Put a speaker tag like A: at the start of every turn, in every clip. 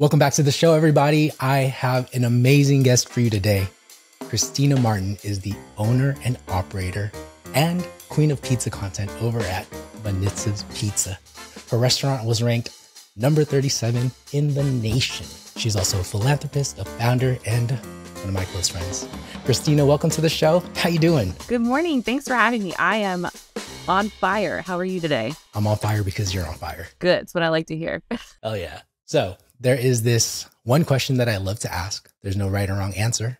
A: Welcome back to the show, everybody. I have an amazing guest for you today. Christina Martin is the owner and operator and queen of pizza content over at Manizza's Pizza. Her restaurant was ranked number 37 in the nation. She's also a philanthropist, a founder, and one of my close friends. Christina, welcome to the show. How you doing?
B: Good morning. Thanks for having me. I am on fire. How are you today?
A: I'm on fire because you're on fire.
B: Good. That's what I like to hear.
A: Oh, yeah. So there is this one question that I love to ask. There's no right or wrong answer.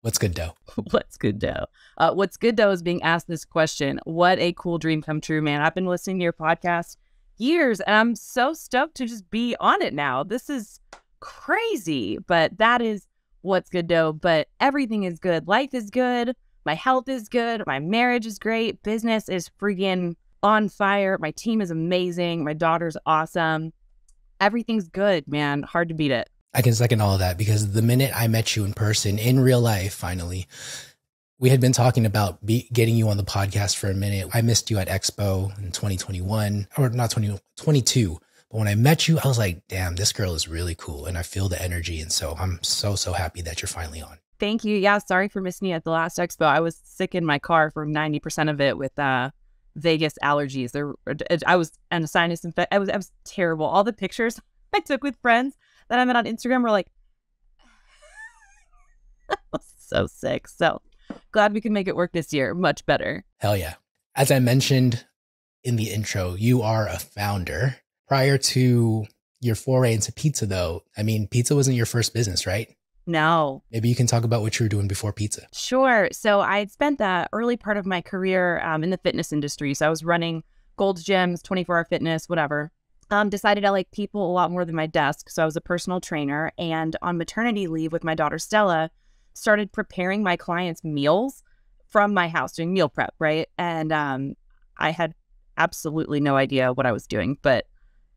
A: What's good dough?
B: What's good dough? What's good dough is being asked this question. What a cool dream come true, man. I've been listening to your podcast years and I'm so stoked to just be on it now. This is crazy, but that is what's good dough. But everything is good. Life is good. My health is good. My marriage is great. Business is freaking on fire. My team is amazing. My daughter's awesome. Everything's good, man. Hard to beat it.
A: I can second all of that because the minute I met you in person, in real life, finally, we had been talking about getting you on the podcast for a minute. I missed you at Expo in 2021, or not 2022. But when I met you, I was like, damn, this girl is really cool. And I feel the energy. And so I'm so happy that you're finally on.
B: Thank you. Yeah, sorry for missing you at the last Expo. I was sick in my car for 90% of it with Vegas allergies. I was on a sinus infection. I was terrible. All the pictures I took with friends that I met on Instagram were like, I was so sick. So glad we can make it work this year. Much better.
A: Hell yeah. As I mentioned in the intro, you are a founder. Prior to your foray into pizza, though, I mean, pizza wasn't your first business, right?
B: No.
A: Maybe you can talk about what you were doing before pizza.
B: Sure. So I had spent the early part of my career in the fitness industry. So I was running Gold's Gyms, 24-hour fitness, whatever. Decided I like people a lot more than my desk. So I was a personal trainer. And on maternity leave with my daughter, Stella, started preparing my clients' meals from my house, doing meal prep, right? And I had absolutely no idea what I was doing, but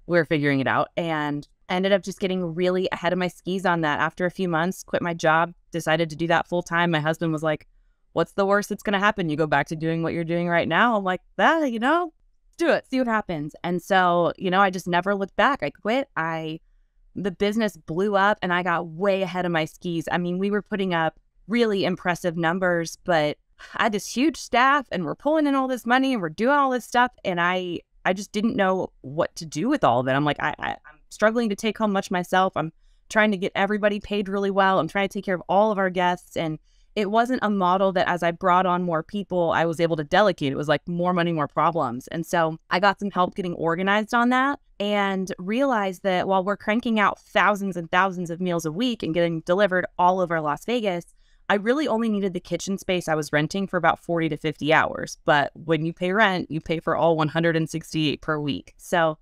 B: we were figuring it out. And I ended up just getting really ahead of my skis on that. After a few months, quit my job, decided to do that full time. My husband was like, what's the worst that's going to happen? You go back to doing what you're doing right now. I'm like, do it, see what happens. And so, I just never looked back. I quit. The business blew up and I got way ahead of my skis. I mean, we were putting up really impressive numbers, but I had this huge staff and we're pulling in all this money and we're doing all this stuff. And I just didn't know what to do with all of it. I'm like, I'm struggling to take home much myself. I'm trying to get everybody paid really well. I'm trying to take care of all of our guests. And it wasn't a model that as I brought on more people, I was able to delegate. It was like more money, more problems. And so I got some help getting organized on that and realized that while we're cranking out thousands and thousands of meals a week and getting delivered all over Las Vegas, I really only needed the kitchen space I was renting for about 40 to 50 hours. But when you pay rent, you pay for all 168 per week. So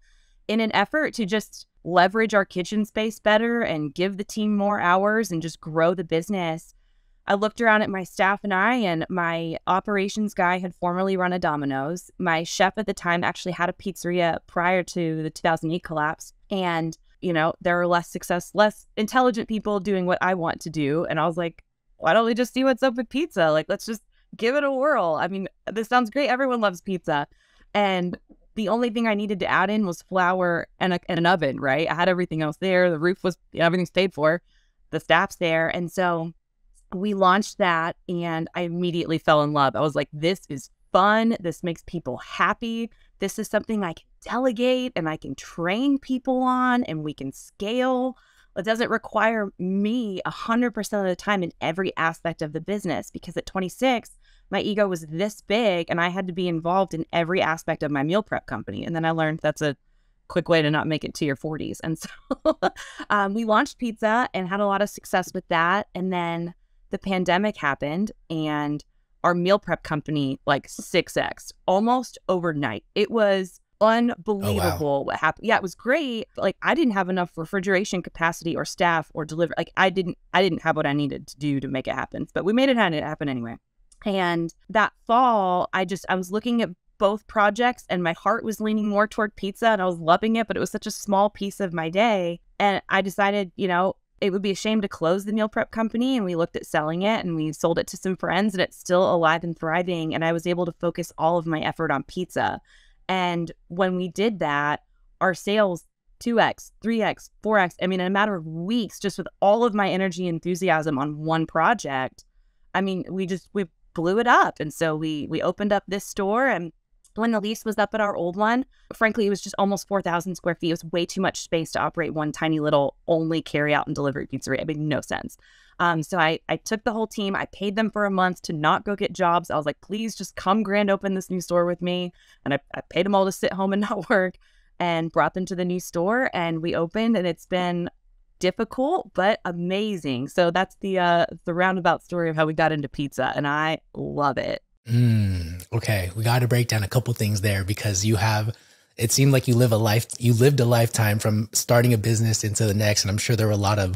B: in an effort to just leverage our kitchen space better and give the team more hours and just grow the business, I looked around at my staff and my operations guy had formerly run a Domino's. My chef at the time actually had a pizzeria prior to the 2008 collapse. And, there are less intelligent people doing what I want to do. And I was like, why don't we just see what's up with pizza? Like, let's just give it a whirl. I mean, this sounds great. Everyone loves pizza. And the only thing I needed to add in was flour and an oven, right? I had everything else there. The roof was, everything's paid for. The staff's there. And so we launched that and I immediately fell in love. I was like, this is fun. This makes people happy. This is something I can delegate and I can train people on and we can scale. It doesn't require me 100% of the time in every aspect of the business because at 26, my ego was this big and I had to be involved in every aspect of my meal prep company. And then I learned that's a quick way to not make it to your 40s. And so we launched pizza and had a lot of success with that. And then the pandemic happened and our meal prep company like 6x almost overnight. It was unbelievable what happened. Yeah, it was great. Like I didn't have enough refrigeration capacity or staff or deliver. Like I didn't have what I needed to do to make it happen, but we made it happen anyway. And that fall, I was looking at both projects and my heart was leaning more toward pizza and I was loving it, but it was such a small piece of my day. And I decided, it would be a shame to close the meal prep company. And we looked at selling it and we sold it to some friends and it's still alive and thriving. And I was able to focus all of my effort on pizza. And when we did that, our sales 2x, 3x, 4x. I mean, in a matter of weeks, just with all of my energy and enthusiasm on one project, I mean, we blew it up. And so we opened up this store, and when the lease was up at our old one, frankly, it was just almost 4,000 square feet. It was way too much space to operate one tiny little only carry out and delivery pizzeria. It made no sense. So I took the whole team. I paid them for a month to not go get jobs. I was like, please just come grand open this new store with me. And I paid them all to sit home and not work, and brought them to the new store. And we opened, and it's been difficult, but amazing. So that's the roundabout story of how we got into pizza. And I love it.
A: Okay. We got to break down a couple things there, because it seemed like you lived a lifetime from starting a business into the next. And I'm sure there were a lot of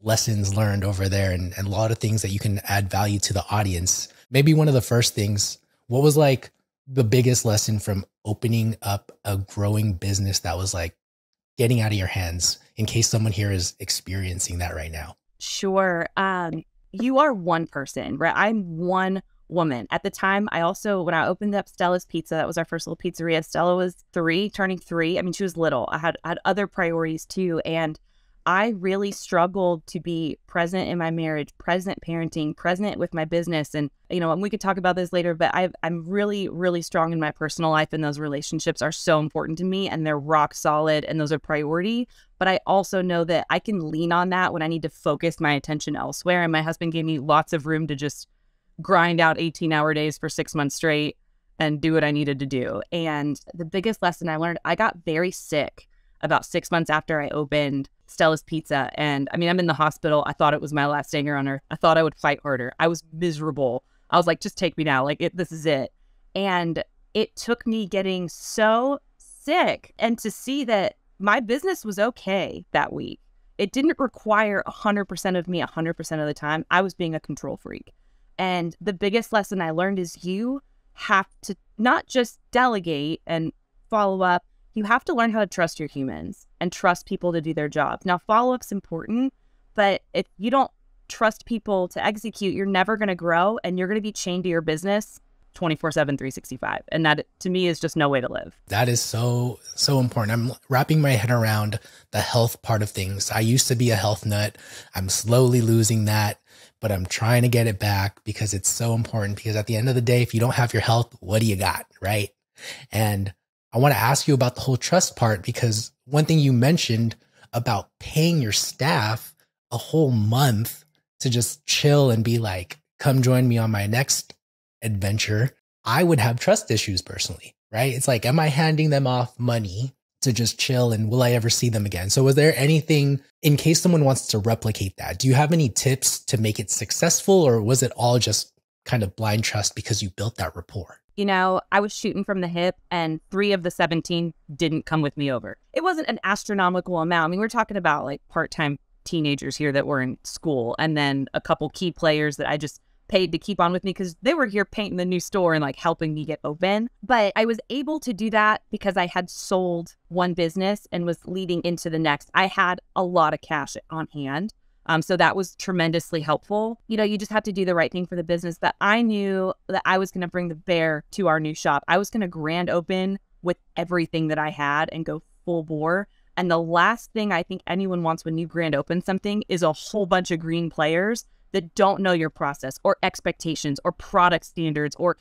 A: lessons learned over there, and a lot of things that you can add value to the audience. Maybe one of the first things, what was like the biggest lesson from opening up a growing business that was like getting out of your hands, in case someone here is experiencing that right now? Sure.
B: You are one person, right? I'm one woman. At the time, when I opened up Stella's Pizza, that was our first little pizzeria. Stella was turning 3. I mean, she was little. I had other priorities too. And I really struggled to be present in my marriage, present parenting, present with my business. And, and we could talk about this later, but I'm really, really strong in my personal life, and those relationships are so important to me, and they're rock solid, and those are priority. But I also know that I can lean on that when I need to focus my attention elsewhere. And my husband gave me lots of room to just grind out 18-hour days for 6 months straight and do what I needed to do. And the biggest lesson I learned, I got very sick about 6 months after I opened Stella's Pizza. And I mean, I'm in the hospital. I thought it was my last day here on earth. I thought I would fight harder. I was miserable. I was like, just take me now. This is it. And it took me getting so sick and to see that my business was okay that week. It didn't require 100% of me 100% of the time. I was being a control freak. And the biggest lesson I learned is you have to not just delegate and follow up. You have to learn how to trust your humans and trust people to do their jobs. Now, follow-up's important, but if you don't trust people to execute, you're never going to grow, and you're going to be chained to your business 24/7, 365. And that, to me, is just no way to live.
A: That is so, so important. I'm wrapping my head around the health part of things. I used to be a health nut. I'm slowly losing that, but I'm trying to get it back, because it's so important. Because at the end of the day, if you don't have your health, what do you got, right? And I want to ask you about the whole trust part, because one thing you mentioned about paying your staff a whole month to just chill and be like, come join me on my next adventure, I would have trust issues personally, right? It's like, am I handing them off money to just chill, and will I ever see them again? So was there anything, in case someone wants to replicate that, do you have any tips to make it successful, or was it all just kind of blind trust because you built that rapport?
B: I was shooting from the hip, and 3 of the 17 didn't come with me over. It wasn't an astronomical amount. I mean, we're talking about like part-time teenagers here that were in school, and then a couple key players that I just paid to keep on with me because they were here painting the new store and like helping me get open. But I was able to do that because I had sold one business and was leading into the next. I had a lot of cash on hand. So that was tremendously helpful. You just have to do the right thing for the business. But I knew that I was going to bring the bear to our new shop. I was going to grand open with everything that I had and go full bore. And the last thing I think anyone wants when you grand open something is a whole bunch of green players that don't know your process or expectations or product standards or,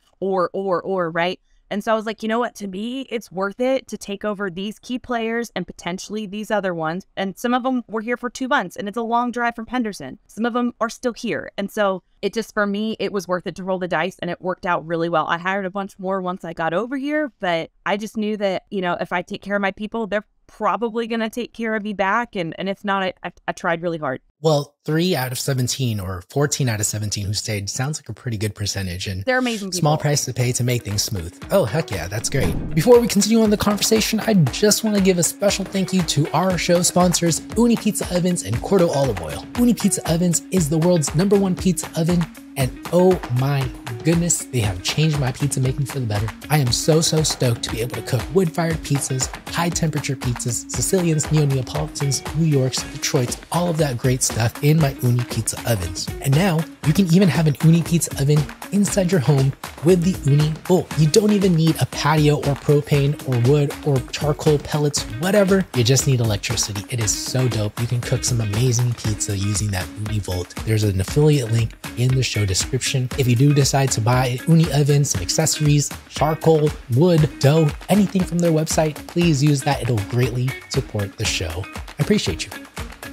B: right? And so I was like, you know what, to me, it's worth it to take over these key players and potentially these other ones. And some of them were here for 2 months, and it's a long drive from Henderson. Some of them are still here. And so it just, for me, it was worth it to roll the dice, and it worked out really well. I hired a bunch more once I got over here, but I just knew that, if I take care of my people, they're probably going to take care of me back. And if not, I tried really hard.
A: Well, 3 out of 17 or 14 out of 17 who stayed sounds like a pretty good percentage, and
B: they're amazing people.
A: Small price to pay to make things smooth. Oh, heck yeah, that's great. Before we continue on the conversation, I just want to give a special thank you to our show sponsors, Uni Pizza Ovens and Cordo Olive Oil. Uni Pizza Ovens is the world's #1 pizza oven, and oh my goodness, they have changed my pizza making for the better. I am so stoked to be able to cook wood-fired pizzas, high temperature pizzas, Sicilians, Neo-Neapolitans, New Yorks, Detroits, all of that great stuff in my Uni pizza ovens. And now you can even have an Uni pizza oven inside your home with the Uni bowl. You don't even need a patio or propane or wood or charcoal pellets, whatever. You just need electricity. It is so dope. You can cook some amazing pizza using that Uni Volt. There's an affiliate link in the show description. If you do decide to buy an Uni oven, some accessories, charcoal, wood, dough, anything from their website, please use that. It'll greatly support the show. I appreciate you.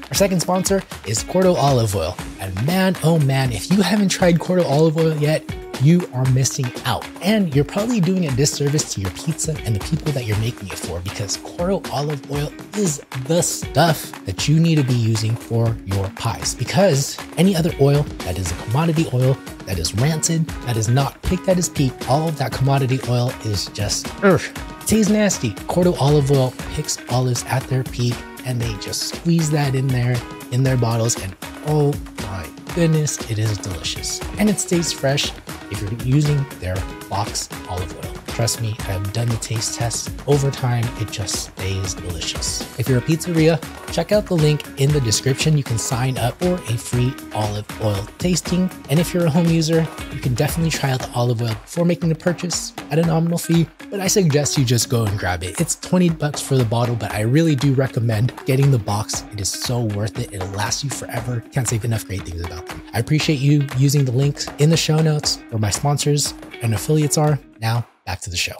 A: Our second sponsor is Cordo Olive Oil. And man, oh man, if you haven't tried Cordo Olive Oil yet, you are missing out. And you're probably doing a disservice to your pizza and the people that you're making it for, because Cordo Olive Oil is the stuff that you need to be using for your pies. Because any other oil that is a commodity oil, that is rancid, that is not picked at its peak, all of that commodity oil is just, it tastes nasty. Cordo Olive Oil picks olives at their peak and they just squeeze that in there, in their bottles, and oh my goodness, it is delicious. And it stays fresh if you're using their box olive oil. Trust me, I've done the taste test. Over time, it just stays delicious. If you're a pizzeria, check out the link in the description. You can sign up for a free olive oil tasting. And if you're a home user, you can definitely try out the olive oil before making the purchase at a nominal fee. But I suggest you just go and grab it. It's $20 for the bottle, but I really do recommend getting the box. It is so worth it. It'll last you forever. Can't say enough great things about them. I appreciate you using the links in the show notes where my sponsors and affiliates are. Now, back to the show.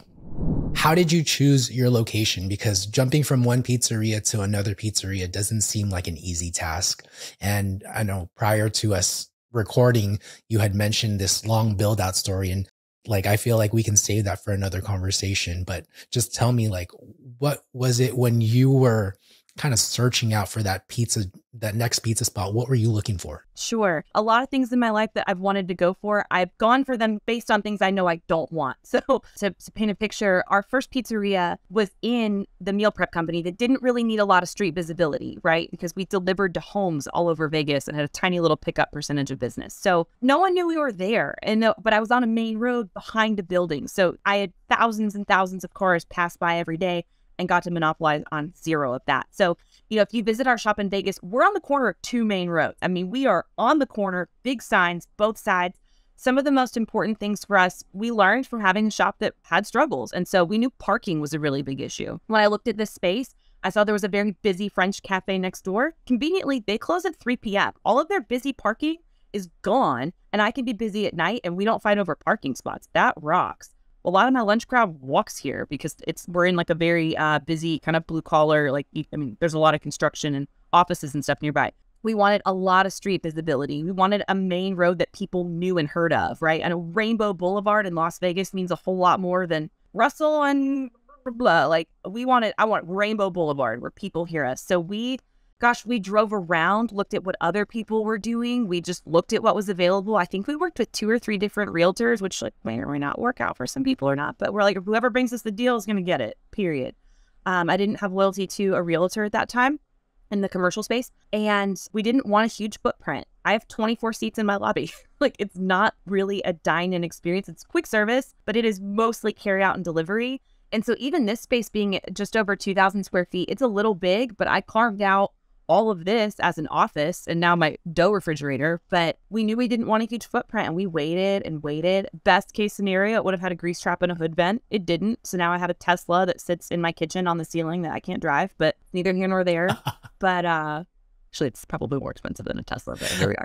A: How did you choose your location? Because jumping from one pizzeria to another pizzeria doesn't seem like an easy task. And I know prior to us recording, you had mentioned this long build out story. And like, I feel like we can save that for another conversation, but just tell me, like, what was it when you were kind of searching out for that pizza, that next pizza spot? What were you looking for?
B: Sure. A lot of things in my life that I've wanted to go for, I've gone for them based on things I know I don't want. So to paint a picture, our first pizzeria was in the meal prep company that didn't really need a lot of street visibility, right? Because we delivered to homes all over Vegas and had a tiny little pickup percentage of business. So no one knew we were there. But I was on a main road behind a building. So I had thousands and thousands of cars pass by every day and got to monopolize on zero of that. So, if you visit our shop in Vegas, we're on the corner of two main roads. I mean, we are on the corner, big signs, both sides. Some of the most important things for us, we learned from having a shop that had struggles. And so we knew parking was a really big issue. When I looked at this space, I saw there was a very busy French cafe next door. Conveniently, they close at 3 p.m. All of their busy parking is gone, and I can be busy at night, and we don't fight over parking spots. That rocks. A lot of my lunch crowd walks here because we're in like a very busy kind of blue collar, there's a lot of construction and offices and stuff nearby. We wanted a lot of street visibility. We wanted a main road that people knew and heard of, right? And a Rainbow Boulevard in Las Vegas means a whole lot more than Russell and blah. I want Rainbow Boulevard where people hear us. So we drove around, looked at what other people were doing. We just looked at what was available. I think we worked with 2 or 3 different realtors, which may or may not work out for some people or not. But we're like, whoever brings us the deal is going to get it, period. I didn't have loyalty to a realtor at that time in the commercial space. And we didn't want a huge footprint. I have 24 seats in my lobby. It's not really a dine-in experience. It's quick service, but it is mostly carry out and delivery. And so even this space being just over 2,000 square feet, it's a little big, but I carved out all of this as an office and now my dough refrigerator, but we knew we didn't want a huge footprint and we waited and waited. Best case scenario, it would have had a grease trap and a hood vent. It didn't. So now I have a Tesla that sits in my kitchen on the ceiling that I can't drive, but neither here nor there. But actually, it's probably more expensive than a Tesla, but here we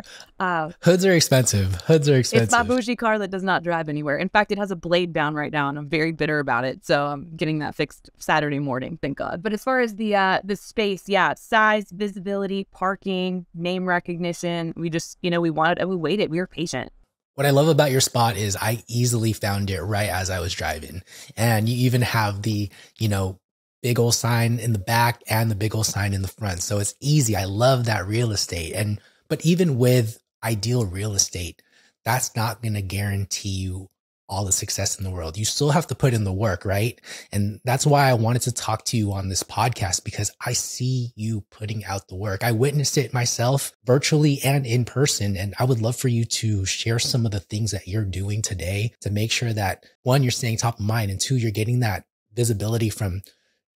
B: are.
A: Hoods are expensive. It's
B: my bougie car that does not drive anywhere. In fact, it has a blade down right now, and I'm very bitter about it. So I'm getting that fixed Saturday morning, thank God. But as far as the space, size, visibility, parking, name recognition, we just, we wanted and we waited. We were patient.
A: What I love about your spot is I easily found it right as I was driving. And you even have the, big old sign in the back and the big old sign in the front. So it's easy. I love that real estate. But even with ideal real estate, that's not going to guarantee you all the success in the world. You still have to put in the work, right? And that's why I wanted to talk to you on this podcast, because I see you putting out the work. I witnessed it myself virtually and in person. And I would love for you to share some of the things that you're doing today to make sure that, one, you're staying top of mind, and 2, you're getting that visibility from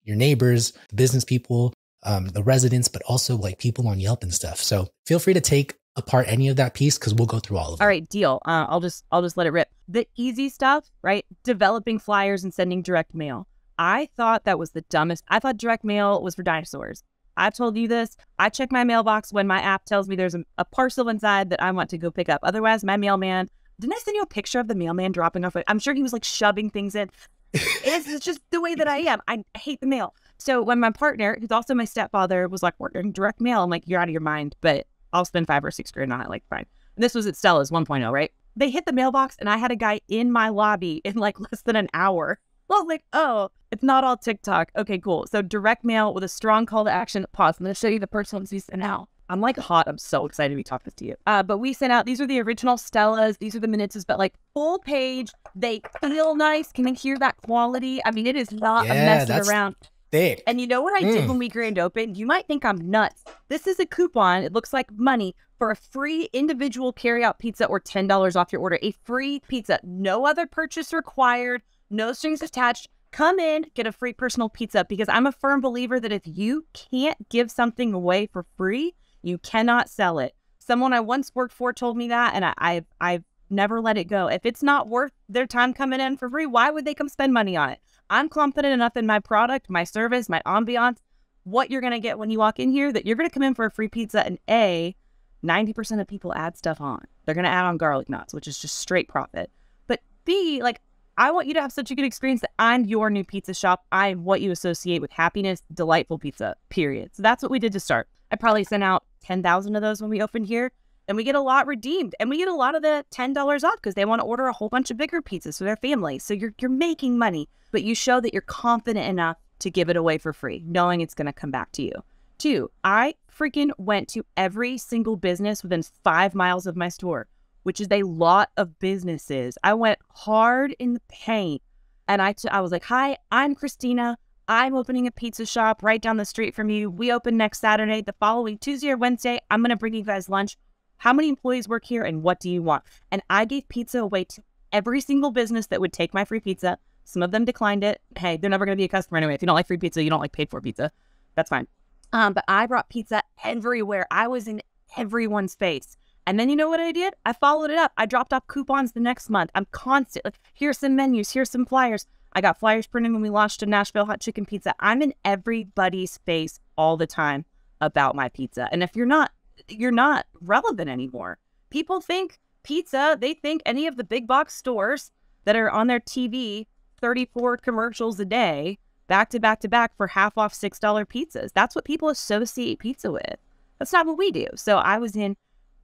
A: your neighbors, the business people, the residents, but also like people on Yelp and stuff. So feel free to take apart any of that piece because we'll go through all of it.
B: All right, deal. I'll just let it rip. The easy stuff, right? Developing flyers and sending direct mail. I thought that was the dumbest. I thought direct mail was for dinosaurs. I've told you this. I check my mailbox when my app tells me there's a parcel inside that I want to go pick up. Otherwise, my mailman, didn't I send you a picture of the mailman dropping off? I'm sure he was like shoving things in. It's just the way that I am. I hate the mail. So when my partner, who's also my stepfather, was like, we're doing direct mail, I'm like, you're out of your mind, but I'll spend $5 or $6 on it. Like, fine. And this was at Stella's 1.0, right? They hit the mailbox and I had a guy in my lobby in like less than an hour. I was like, oh, it's not all TikTok. Okay, cool. So direct mail with a strong call to action. Pause. I'm going to show you the personal we sent out. I'm like hot. I'm so excited to be talking to you. But we sent out, these are the original Stellas. These are the Manizzas, but like full page. They feel nice. Can you hear that quality? I mean, it is not a messing around.
A: Thick.
B: And you know what I did when we grand opened? You might think I'm nuts. This is a coupon. It looks like money for a free individual carryout pizza or $10 off your order. A free pizza. No other purchase required. No strings attached. Come in, get a free personal pizza, because I'm a firm believer that if you can't give something away for free, you cannot sell it. Someone I once worked for told me that, and I've never let it go. If it's not worth their time coming in for free, why would they come spend money on it? I'm confident enough in my product, my service, my ambiance, what you're going to get when you walk in here, that you're going to come in for a free pizza, and 90% of people add stuff on. They're going to add on garlic knots, which is just straight profit. But B, like, I want you to have such a good experience that I'm your new pizza shop. I'm what you associate with happiness, delightful pizza, period. So that's what we did to start. I probably sent out 10,000 of those when we opened here, and we get a lot redeemed, and we get a lot of the $10 off because they want to order a whole bunch of bigger pizzas for their family. So you're making money, but you show that you're confident enough to give it away for free, knowing it's going to come back to you. 2, I freaking went to every single business within 5 miles of my store, which is a lot of businesses. I went hard in the paint, and I was like, hi, I'm Christina. I'm opening a pizza shop right down the street from you. We open next Saturday. The following Tuesday or Wednesday, I'm going to bring you guys lunch. How many employees work here and what do you want? And I gave pizza away to every single business that would take my free pizza. Some of them declined it. Hey, they're never going to be a customer anyway. If you don't like free pizza, you don't like paid for pizza. That's fine. But I brought pizza everywhere. I was in everyone's face. And then you know what I did? I followed it up. I dropped off coupons the next month. I'm constant. Like, here's some menus. Here's some flyers. I got flyers printed when we launched a Nashville hot chicken pizza. I'm in everybody's face all the time about my pizza. And if you're not relevant anymore. People think pizza, they think any of the big box stores that are on their TV, 34 commercials a day, back to back to back for half off $6 pizzas. That's what people associate pizza with. That's not what we do. So I was in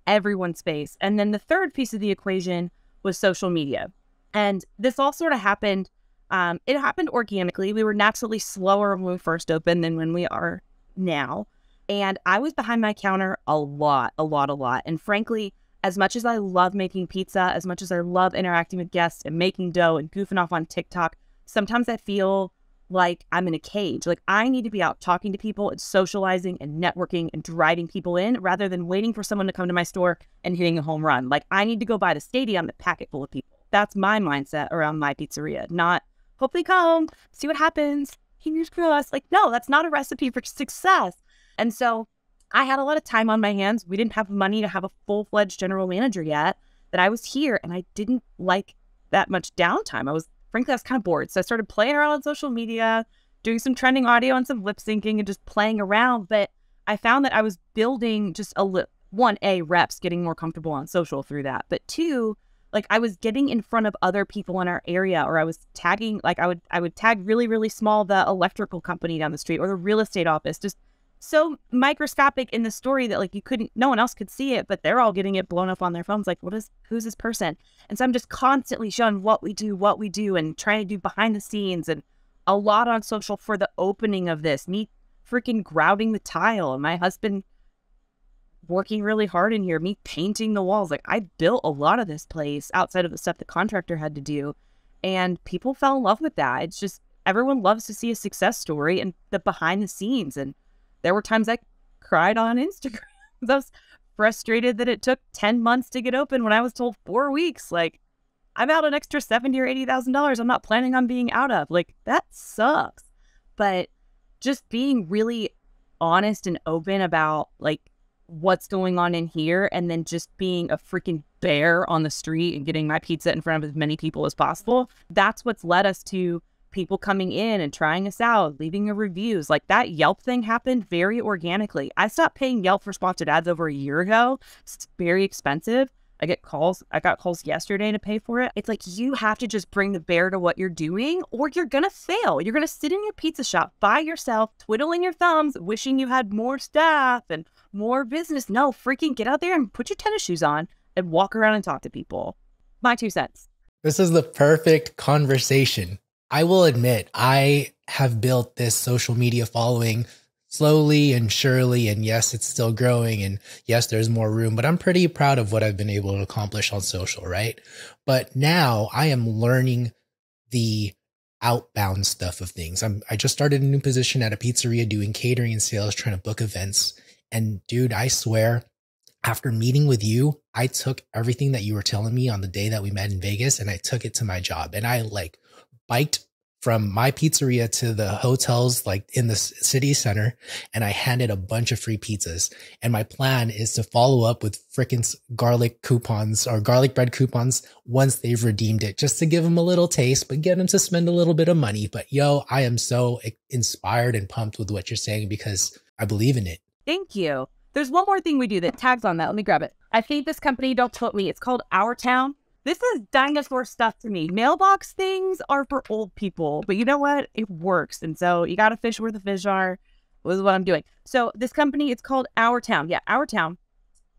B: everyone's face. And then the third piece of the equation was social media. And this all sort of happened. It happened organically. We were naturally slower when we first opened than when we are now. And I was behind my counter a lot. And frankly, as much as I love making pizza, as much as I love interacting with guests and making dough and goofing off on TikTok, sometimes I feel like I'm in a cage. Like, I need to be out talking to people and socializing and networking and driving people in rather than waiting for someone to come to my store and hitting a home run. Like, I need to go by the stadium and pack it full of people. That's my mindset around my pizzeria, not hopefully come, see what happens, fingers crossed. Like, no, that's not a recipe for success. And so I had a lot of time on my hands. We didn't have money to have a full-fledged general manager yet, that I was here, and I didn't like that much downtime. I was kind of bored. So I started playing around on social media, doing some trending audio and some lip syncing and just playing around. But I found that I was building just reps, getting more comfortable on social through that. But 2, like, I was getting in front of other people in our area, or I was tagging, like I would tag really, really small the electrical company down the street or the real estate office, just so microscopic in the story that, like, no one else could see it, but they're all getting it blown up on their phones. Like, who's this person? And so I'm just constantly showing what we do and trying to do behind the scenes, and a lot on social for the opening of this. Me freaking grouting the tile, and my husband working really hard in here, me painting the walls. Like, I built a lot of this place outside of the stuff the contractor had to do, and people fell in love with that. It's just, everyone loves to see a success story and the behind the scenes. And there were times I cried on Instagram. I was frustrated that it took 10 months to get open when I was told 4 weeks. Like, I'm out an extra $70,000 or $80,000 I'm not planning on being out of. Like, that sucks. But just being really honest and open about like what's going on in here, and then just being a freaking bear on the street and getting my pizza in front of as many people as possible. That's what's led us to people coming in and trying us out, leaving reviews. Like that Yelp thing happened very organically. I stopped paying Yelp for sponsored ads over a year ago. It's very expensive. I got calls yesterday to pay for it. It's like, you have to just bring the bear to what you're doing, or you're going to fail. You're going to sit in your pizza shop by yourself, twiddling your thumbs, wishing you had more staff and more business. No, freaking get out there and put your tennis shoes on and walk around and talk to people. My 2 cents.
A: This is the perfect conversation. I will admit, I have built this social media following slowly and surely. And yes, it's still growing. And yes, there's more room, but I'm pretty proud of what I've been able to accomplish on social, right? But now I am learning the outbound stuff of things. I just started a new position at a pizzeria doing catering and sales, trying to book events. And dude, I swear, after meeting with you, I took everything that you were telling me on the day that we met in Vegas and I took it to my job. And I like biked from my pizzeria to the hotels like in the city center, and I handed a bunch of free pizzas. And my plan is to follow up with frickin' garlic coupons or garlic bread coupons once they've redeemed it, just to give them a little taste, but get them to spend a little bit of money. But yo, I am so inspired and pumped with what you're saying because I believe in it.
B: Thank you. There's one more thing we do that tags on that. Let me grab it. I think this company, don't quote me, it's called Our Town. This is dinosaur stuff to me. Mailbox things are for old people, but you know what? It works. And so you got to fish where the fish are. This is what I'm doing. So this company, it's called Our Town. Yeah, Our Town.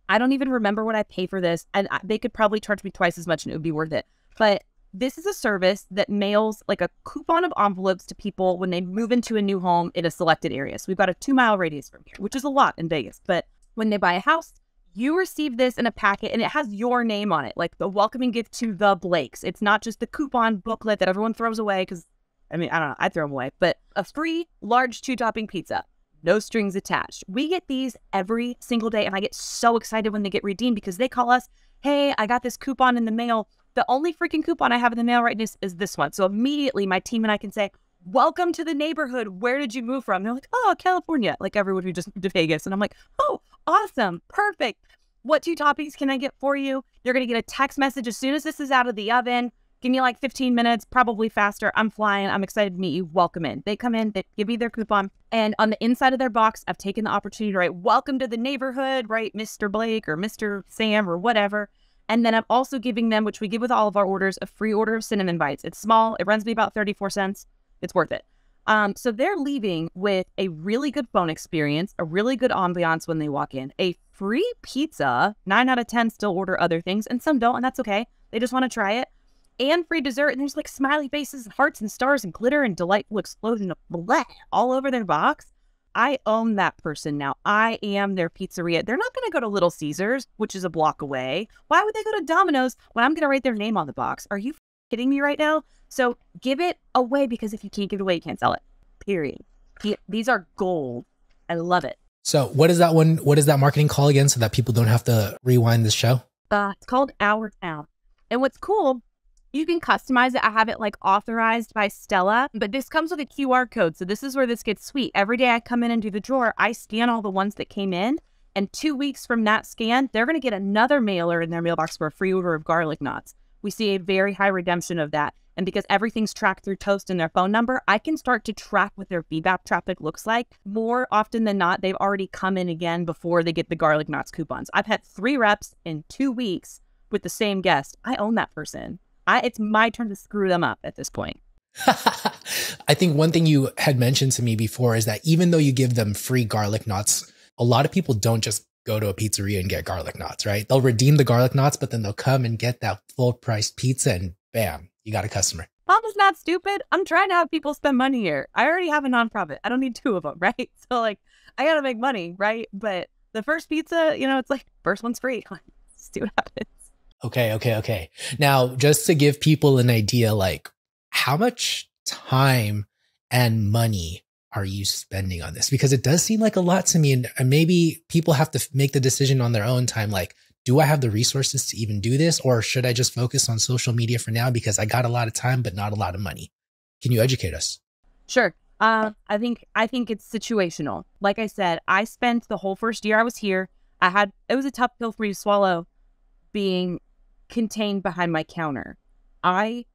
B: I don't even remember what I pay for this. And they could probably charge me twice as much and it would be worth it. But this is a service that mails like a coupon of envelopes to people when they move into a new home in a selected area. So we've got a 2-mile radius from here, which is a lot in Vegas. But when they buy a house, you receive this in a packet and it has your name on it, like the welcoming gift to the Blakes. It's not just the coupon booklet that everyone throws away because, I mean, I don't know, I throw them away, but a free large 2-topping pizza, no strings attached. We get these every single day and I get so excited when they get redeemed because they call us, hey, I got this coupon in the mail. The only freaking coupon I have in the mail right now is this one. So immediately my team and I can say, welcome to the neighborhood. Where did you move from? They're like, oh, California. Like everyone who just moved to Vegas. And I'm like, oh, awesome. Perfect. What 2 toppings can I get for you? You're going to get a text message as soon as this is out of the oven. Give me like 15 minutes, probably faster. I'm flying. I'm excited to meet you. Welcome in. They come in, they give me their coupon. And on the inside of their box, I've taken the opportunity to write, welcome to the neighborhood, right? Mr. Blake or Mr. Sam or whatever. And then I'm also giving them, which we give with all of our orders, a free order of cinnamon bites. It's small. It runs me about 34 cents. It's worth it. So they're leaving with a really good phone experience, a really good ambiance when they walk in, a free pizza. 9 out of 10 still order other things, and some don't, and that's okay. They just want to try it. And free dessert, and there's like smiley faces and hearts and stars and glitter and delightful explosion of bleh all over their box. I own that person now. I am their pizzeria. They're not going to go to Little Caesars, which is a block away. Why would they go to Domino's when I'm going to write their name on the box? Are you kidding me right now? So give it away, because if you can't give it away, you can't sell it. Period. These are gold. I love it.
A: So what is that one? What is that marketing call again so that people don't have to rewind this show?
B: It's called Our Town. And what's cool, you can customize it. I have it like authorized by Stella, but this comes with a QR code. So this is where this gets sweet. Every day I come in and do the drawer, I scan all the ones that came in. And 2 weeks from that scan, they're going to get another mailer in their mailbox for a free order of garlic knots. We see a very high redemption of that. And because everything's tracked through Toast and their phone number, I can start to track what their feedback traffic looks like. More often than not, they've already come in again before they get the garlic knots coupons. I've had 3 reps in 2 weeks with the same guest. I own that person. It's my turn to screw them up at this point.
A: I think one thing you had mentioned to me before is that even though you give them free garlic knots, a lot of people don't just go to a pizzeria and get garlic knots, right? They'll redeem the garlic knots, but then they'll come and get that full price pizza and bam, you got a customer.
B: Mama's not stupid. I'm trying to have people spend money here. I already have a nonprofit. I don't need 2 of them, right? So like, I got to make money, right? But the first pizza, it's like, first one's free. Let's see what happens.
A: Okay. Now, just to give people an idea, like how much time and money are you spending on this? Because it does seem like a lot to me. And maybe people have to make the decision on their own time. Like, do I have the resources to even do this? Or should I just focus on social media for now because I got a lot of time, but not a lot of money? Can you educate us?
B: Sure. I think it's situational. Like I said, I spent the whole first year I was here. It was a tough pill for me to swallow being contained behind my counter. I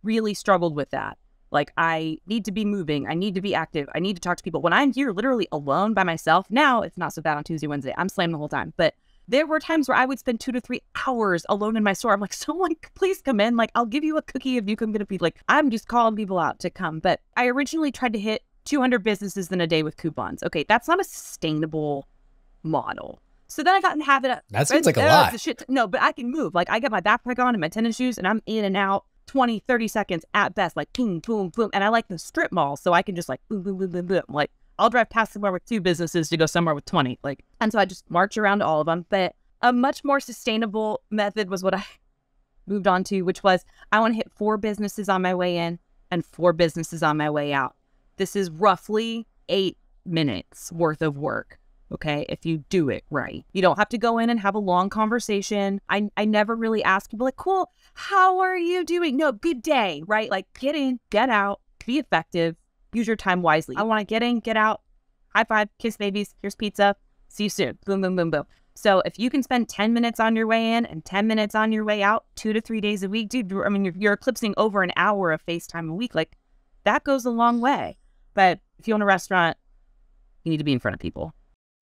B: really struggled with that. Like, I need to be moving. I need to be active. I need to talk to people. When I'm here literally alone by myself, now it's not so bad on Tuesday, Wednesday. I'm slammed the whole time. But there were times where I would spend 2 to 3 hours alone in my store. I'm like, someone please come in. Like, I'll give you a cookie if you come get a pizza. Like, I'm just calling people out to come. But I originally tried to hit 200 businesses in a day with coupons. Okay, that's not a sustainable model. So then I got in the habit of...
A: That seems like a lot.
B: No, but I can move. Like, I get my backpack on and my tennis shoes, and I'm in and out 20, 30 seconds at best. Like, boom, boom, boom. And I like the strip mall, so I can just like, boom, boom, boom, boom, boom. Like, I'll drive past somewhere with 2 businesses to go somewhere with 20. Like, and so I just march around to all of them. But a much more sustainable method was what I moved on to, which was I want to hit 4 businesses on my way in and 4 businesses on my way out. This is roughly 8 minutes worth of work. Okay, if you do it right. You don't have to go in and have a long conversation. I never really ask people like, cool, how are you doing? No, good day, right? Like, get in, get out, be effective, use your time wisely. I want to get in, get out, high five, kiss babies, here's pizza, see you soon, boom, boom, boom, boom. So if you can spend 10 minutes on your way in and 10 minutes on your way out, 2 to 3 days a week, dude, I mean, you're eclipsing over an hour of FaceTime a week. Like, that goes a long way. But if you own a restaurant, you need to be in front of people.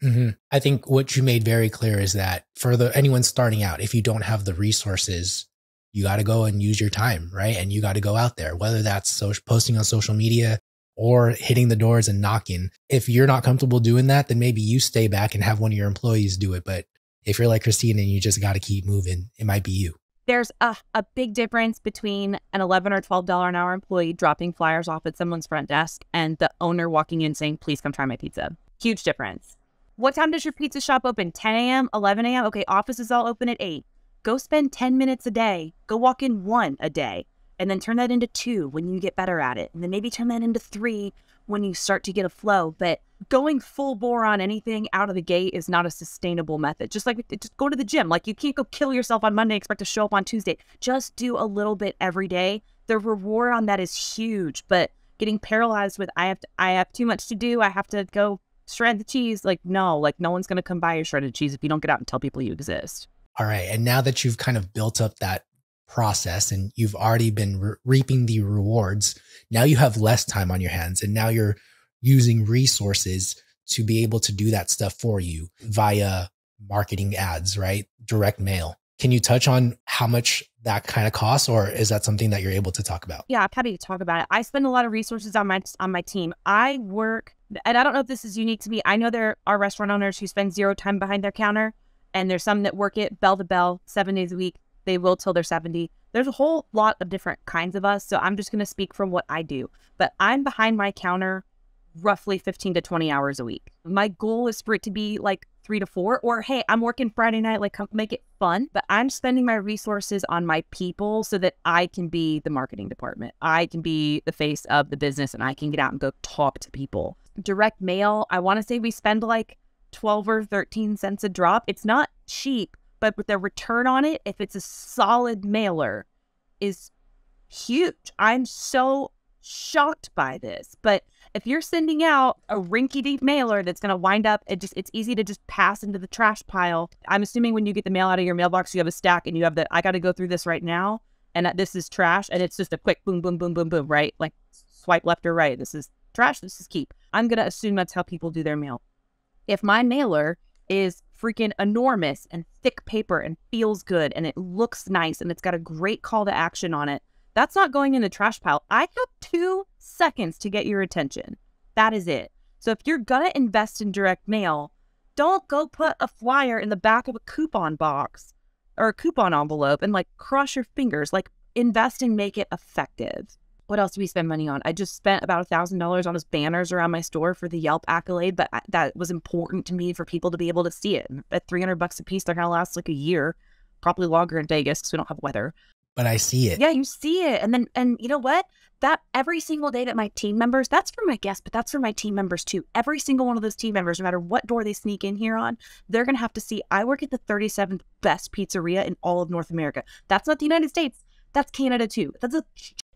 A: Mm-hmm. I think what you made very clear is that for anyone starting out, if you don't have the resources, you got to go and use your time, right? And you got to go out there, whether that's posting on social media or hitting the doors and knocking. If you're not comfortable doing that, then maybe you stay back and have one of your employees do it. But if you're like Christina and you just got to keep moving, it might be you.
B: There's a big difference between an $11 or $12 an hour employee dropping flyers off at someone's front desk and the owner walking in saying, please come try my pizza. Huge difference. What time does your pizza shop open? 10 a.m., 11 a.m.? Okay, office is all open at 8. Go spend 10 minutes a day. Go walk in 1 a day. And then turn that into 2 when you get better at it. And then maybe turn that into 3 when you start to get a flow. But going full bore on anything out of the gate is not a sustainable method. Just go to the gym. Like, you can't go kill yourself on Monday, expect to show up on Tuesday. Just do a little bit every day. The reward on that is huge. But getting paralyzed with, I have too much to do. I have to go shred the cheese. Like, no one's going to come buy your shredded cheese if you don't get out and tell people you exist.
A: All right. And now that you've kind of built up that process and you've already been reaping the rewards, now you have less time on your hands and now you're using resources to be able to do that stuff for you via marketing ads, right? Direct mail. Can you touch on how much that kind of costs, or is that something that you're able to talk about?
B: Yeah, I'm happy to talk about it. I spend a lot of resources on my team. I work, and I don't know if this is unique to me. I know there are restaurant owners who spend 0 time behind their counter, and there's some that work it bell to bell, 7 days a week. They will till they're 70. There's a whole lot of different kinds of us, so I'm just going to speak from what I do. But I'm behind my counter roughly 15 to 20 hours a week. My goal is for it to be like 3 to 4, or hey, I'm working Friday night, like, come make it fun. But I'm spending my resources on my people so that I can be the marketing department. I can be the face of the business and I can get out and go talk to people. Direct mail, I want to say we spend like 12 or 13 cents a drop. It's not cheap, but with the return on it, if it's a solid mailer, is huge. I'm so shocked by this. But if you're sending out a rinky-dink mailer that's going to wind up, it's easy to just pass into the trash pile. I'm assuming when you get the mail out of your mailbox, you have a stack and you have I got to go through this right now, and this is trash, and it's just a quick boom, boom, boom, boom, boom, right? Like, swipe left or right. This is trash, this is keep. I'm going to assume that's how people do their mail. If my mailer is freaking enormous and thick paper and feels good and it looks nice and it's got a great call to action on it, that's not going in the trash pile. I have 2 seconds to get your attention. That is it. So if you're going to invest in direct mail, don't go put a flyer in the back of a coupon box or a coupon envelope and like cross your fingers. Like, invest and make it effective. What else do we spend money on? I just spent about $1,000 on those banners around my store for the Yelp accolade, but that was important to me for people to be able to see it. At $300 a piece, they're going to last like a year, probably longer in Vegas because we don't have weather.
A: But I see it.
B: Yeah, you see it. And you know what? That every single day that my team members, that's for my guests, but that's for my team members too. Every single one of those team members, no matter what door they sneak in here on, they're going to have to see, I work at the 37th best pizzeria in all of North America. That's not the United States. That's Canada too. That's a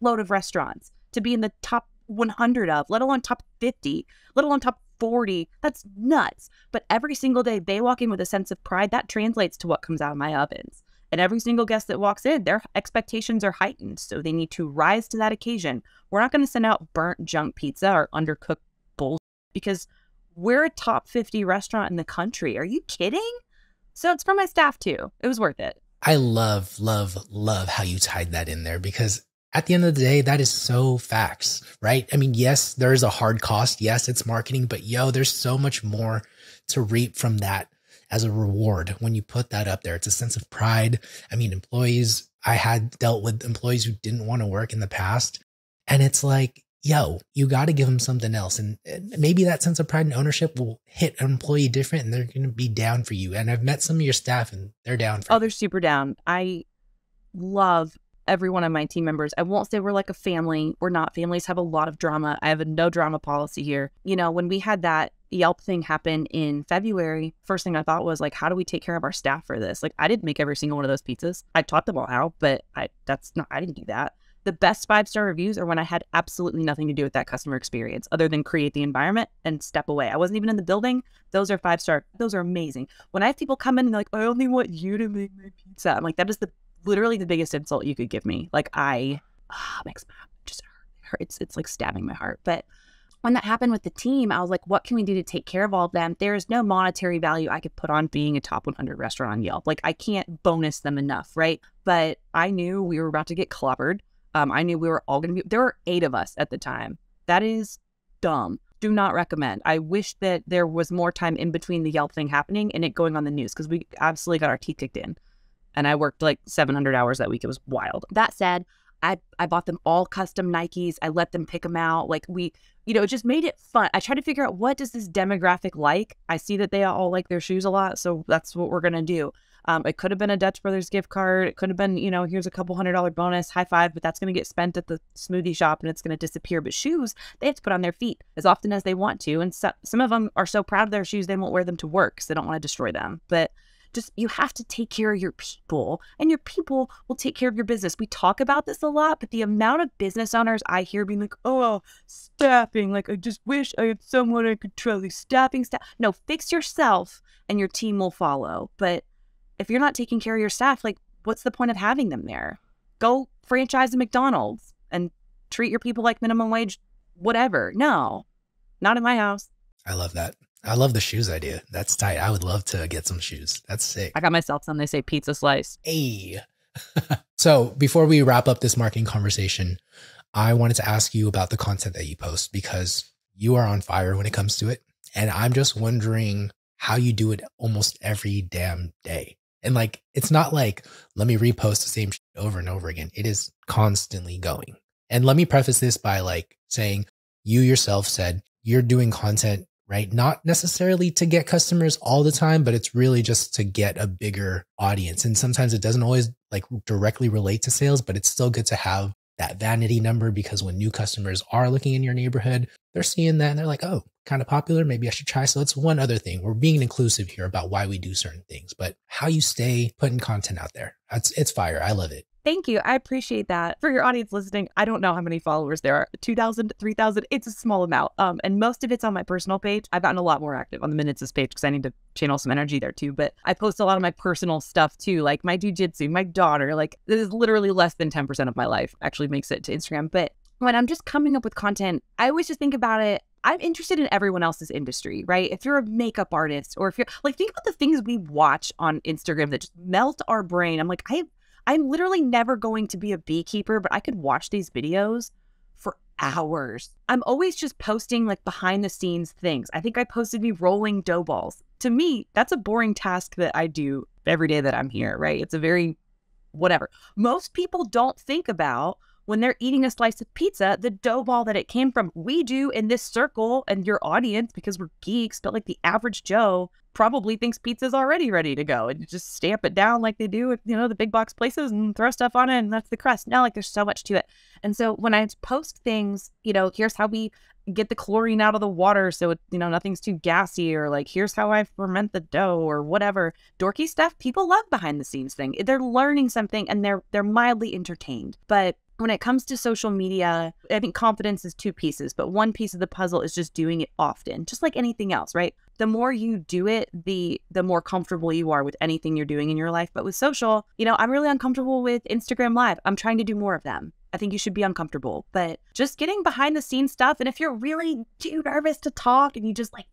B: load of restaurants. To be in the top 100 of, let alone top 50, let alone top 40. That's nuts. But every single day they walk in with a sense of pride that translates to what comes out of my ovens. And every single guest that walks in, their expectations are heightened. So they need to rise to that occasion. We're not going to send out burnt junk pizza or undercooked bullshit because we're a top 50 restaurant in the country. Are you kidding? So it's for my staff too. It was worth it.
A: I love, love, love how you tied that in there because at the end of the day, that is so facts, right? I mean, yes, there is a hard cost. Yes, it's marketing, but there's so much more to reap from that as a reward when you put that up there. It's a sense of pride. I mean, I had dealt with employees who didn't want to work in the past. And it's like, you got to give them something else. And maybe that sense of pride and ownership will hit an employee different and they're going to be down for you. And I've met some of your staff and they're down for you.
B: They're super down. I love every one of my team members. I won't say we're like a family. We're not. Families have a lot of drama. I have a no drama policy here. When we had that Yelp thing happen in February, first thing I thought was like, how do we take care of our staff for this? Like, I didn't make every single one of those pizzas. I taught them all how, but I didn't do that. The best 5-star reviews are when I had absolutely nothing to do with that customer experience other than create the environment and step away. I wasn't even in the building. Those are 5-star. Those are amazing. When I have people come in and they're like, I only want you to make my pizza. I'm like, that is literally the biggest insult you could give me. Like makes my heart just hurt. It's like stabbing my heart. But when that happened with the team, I was like, what can we do to take care of all of them? There is no monetary value I could put on being a top 100 restaurant on Yelp. Like, I can't bonus them enough, right? But I knew we were about to get clobbered. I knew we were all going to be, there were 8 of us at the time. That is dumb. Do not recommend. I wish that there was more time in between the Yelp thing happening and it going on the news because we absolutely got our teeth kicked in. And I worked like 700 hours that week. It was wild. That said, I bought them all custom Nikes. I let them pick them out. Like it just made it fun. I tried to figure out, what does this demographic like? I see that they all like their shoes a lot. So that's what we're going to do. It could have been a Dutch Brothers gift card. It could have been, here's a couple $100 bonus, high five, but that's going to get spent at the smoothie shop and it's going to disappear. But shoes, they have to put on their feet as often as they want to. And some of them are so proud of their shoes, they won't wear them to work because they don't want to destroy them. But you have to take care of your people and your people will take care of your business. We talk about this a lot, but the amount of business owners I hear being like, oh, staffing, like I just wish I had someone I could trust. Staffing. No, fix yourself and your team will follow. But if you're not taking care of your staff, like what's the point of having them there? Go franchise a McDonald's and treat your people like minimum wage, whatever. No, not in my house.
A: I love that. I love the shoes idea. That's tight. I would love to get some shoes. That's sick.
B: I got myself some. They say pizza slice.
A: Hey. So before we wrap up this marketing conversation, I wanted to ask you about the content that you post because you are on fire when it comes to it. And I'm just wondering how you do it almost every damn day. And like, it's not like, let me repost the same shit over and over again. It is constantly going. And let me preface this by like saying, you yourself said you're doing content, right? Not necessarily to get customers all the time, but it's really just to get a bigger audience. And sometimes it doesn't always like directly relate to sales, but it's still good to have that vanity number because when new customers are looking in your neighborhood, they're seeing that and they're like, oh, kind of popular. Maybe I should try. So it's one other thing. We're being inclusive here about why we do certain things, but how you stay putting content out there. It's fire. I love it.
B: Thank you. I appreciate that. For your audience listening, I don't know how many followers there are. 2,000, 3,000. It's a small amount. And most of it's on my personal page. I've gotten a lot more active on the Manizza's page because I need to channel some energy there too. But I post a lot of my personal stuff too, like my jujitsu, my daughter. Like this is literally less than 10% of my life actually makes it to Instagram. But when I'm just coming up with content, I always just think about it. I'm interested in everyone else's industry, right? If you're a makeup artist or if you're like, think about the things we watch on Instagram that just melt our brain. I'm like, I'm literally never going to be a beekeeper, but I could watch these videos for hours. I'm always just posting like behind the scenes things. I think I posted me rolling dough balls. To me, that's a boring task that I do every day that I'm here, right? It's a very whatever. Most people don't think about when they're eating a slice of pizza, the dough ball that it came from. We do in this circle and your audience because we're geeks, but like the average Joe probably thinks pizza's already ready to go and just stamp it down like they do with, the big box places and throw stuff on it and that's the crust. No, like there's so much to it. And so when I post things, here's how we get the chlorine out of the water so it, nothing's too gassy, or like here's how I ferment the dough or whatever dorky stuff. People love behind the scenes thing. They're learning something and they're mildly entertained. But when it comes to social media, I think confidence is two pieces, but one piece of the puzzle is just doing it often, just like anything else, right? The more you do it, the more comfortable you are with anything you're doing in your life. But with social, I'm really uncomfortable with Instagram Live. I'm trying to do more of them. I think you should be uncomfortable, but just getting behind the scenes stuff. And if you're really too nervous to talk and you just can't